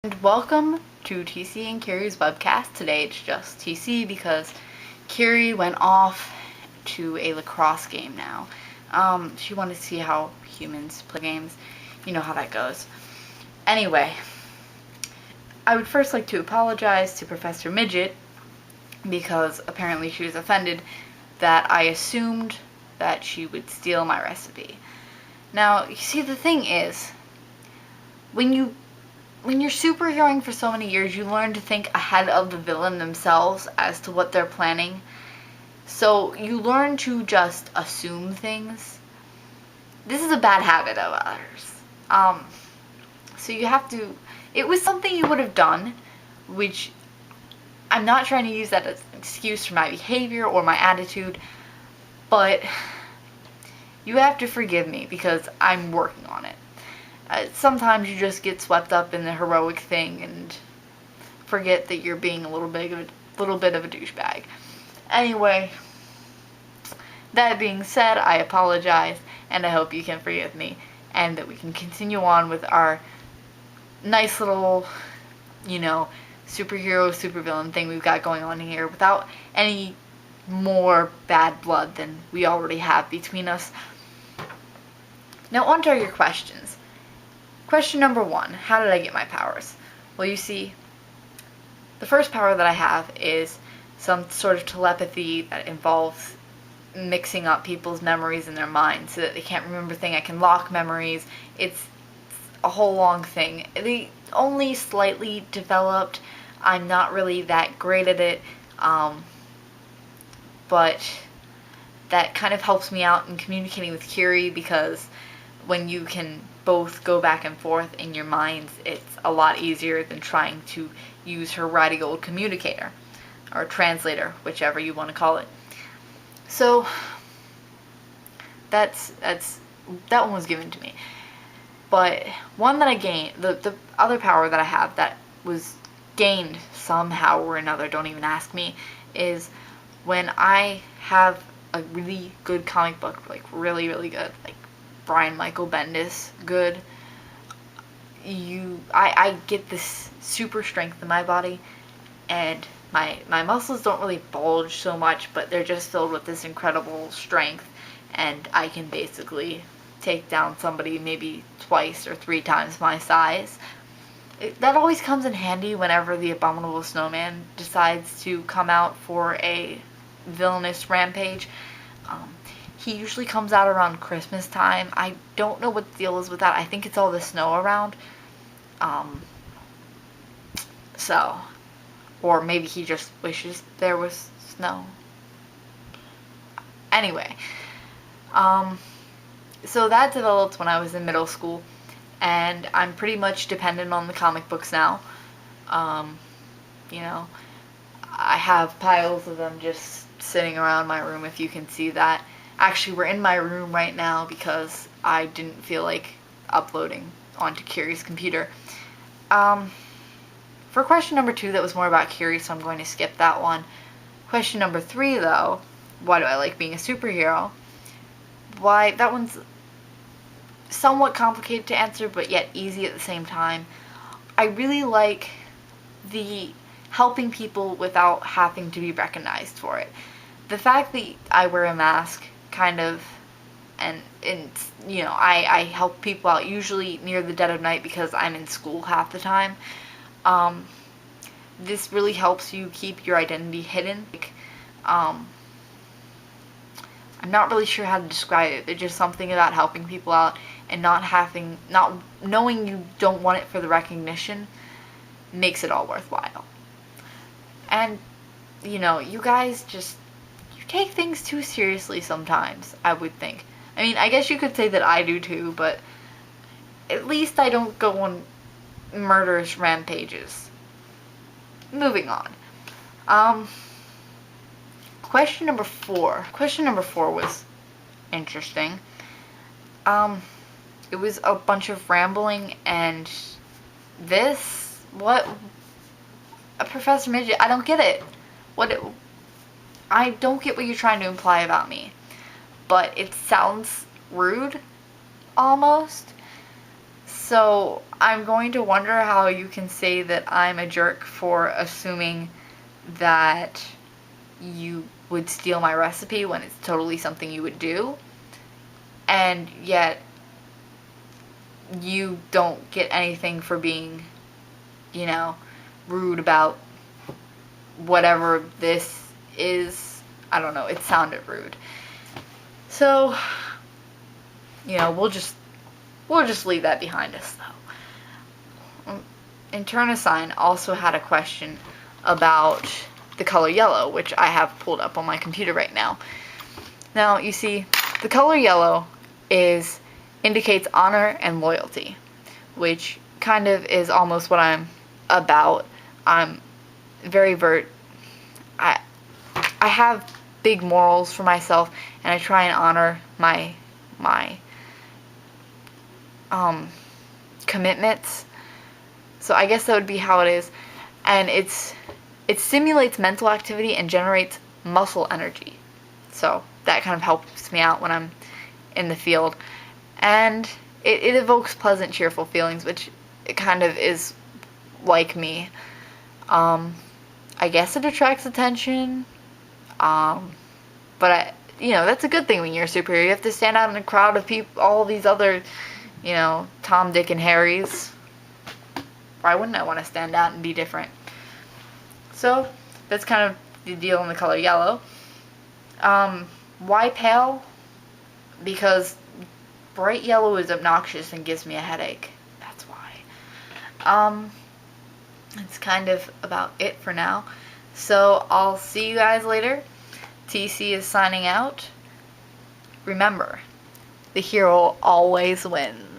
And welcome to TC and Kiri's webcast. Today it's just TC because Kiri went off to a lacrosse game now. She wanted to see how humans play games. You know how that goes. Anyway, I would first like to apologize to Professor Midget because apparently she was offended that I assumed that she would steal my recipe. Now, you see, the thing is, when you're superheroing for so many years, you learn to think ahead of the villain themselves as to what they're planning. So you learn to just assume things. This is a bad habit of ours. So you have to... It was something you would have done, which I'm not trying to use that as an excuse for my behavior or my attitude, but you have to forgive me because I'm working on it. Sometimes you just get swept up in the heroic thing and forget that you're being a little bit of a douchebag. Anyway, that being said, I apologize, and I hope you can forgive me, and that we can continue on with our nice little, superhero, supervillain thing we've got going on here without any more bad blood than we already have between us. Now, on to your questions. Question number 1, how did I get my powers? Well, you see, the first power that I have is some sort of telepathy that involves mixing up people's memories in their minds so that they can't remember things. I can lock memories. It's a whole long thing. They only slightly developed. I'm not really that great at it, but that kind of helps me out in communicating with Kiri, because when you can both go back and forth in your minds, it's a lot easier than trying to use her ratty old communicator or translator, whichever you want to call it. So that one was given to me. But one that I gained, the other power that I have that was gained somehow or another, don't even ask me, is when I have a really good comic book, like really, really good, like Brian Michael Bendis good, I get this super strength in my body, and my muscles don't really bulge so much, but they're just filled with this incredible strength, and I can basically take down somebody maybe twice or 3 times my size. That always comes in handy whenever the Abominable Snowman decides to come out for a villainous rampage. He usually comes out around Christmas time. I don't know what the deal is with that. I think it's all the snow around. Or maybe he just wishes there was snow. Anyway, so that developed when I was in middle school, and I'm pretty much dependent on the comic books now. I have piles of them just sitting around my room, if you can see that. Actually, we're in my room right now because I didn't feel like uploading onto Kiri's computer. For question number 2, that was more about Kiri, so I'm going to skip that one. Question number 3, though, why do I like being a superhero? Why, that one's somewhat complicated to answer, but yet easy at the same time. I really like the helping people without having to be recognized for it. The fact that I wear a mask, kind of, and I help people out usually near the dead of night because I'm in school half the time. This really helps you keep your identity hidden. I'm not really sure how to describe it. There's just something about helping people out and not knowing you don't want it for the recognition makes it all worthwhile. And, you guys just, you take things too seriously sometimes, I would think. I mean, I guess you could say that I do too, but at least I don't go on murderous rampages. Moving on. Question number 4. Question number 4 was interesting. It was a bunch of rambling, and Professor Midget, I don't get it. I don't get what you're trying to imply about me. But it sounds rude, almost. So I'm going to wonder how you can say that I'm a jerk for assuming that you would steal my recipe when it's totally something you would do, and yet you don't get anything for being, rude about whatever this is. I don't know, it sounded rude. So, we'll just leave that behind us, though. Internecine also had a question about the color yellow, which I have pulled up on my computer right now. Now, you see, the color yellow indicates honor and loyalty, which kind of is almost what I'm about. I'm very I have big morals for myself, and I try and honor my commitments. So I guess that would be how it is. And it stimulates mental activity and generates muscle energy. So that kind of helps me out when I'm in the field. And it evokes pleasant, cheerful feelings, which it kind of is like me. I guess it attracts attention. But that's a good thing when you're a superhero. You have to stand out in a crowd of people, all these other, Tom, Dick, and Harrys. Why wouldn't I want to stand out and be different? So that's kind of the deal in the color yellow. Why pale? Because bright yellow is obnoxious and gives me a headache. That's why. That's kind of about it for now. So I'll see you guys later. TC is signing out. Remember, the hero always wins.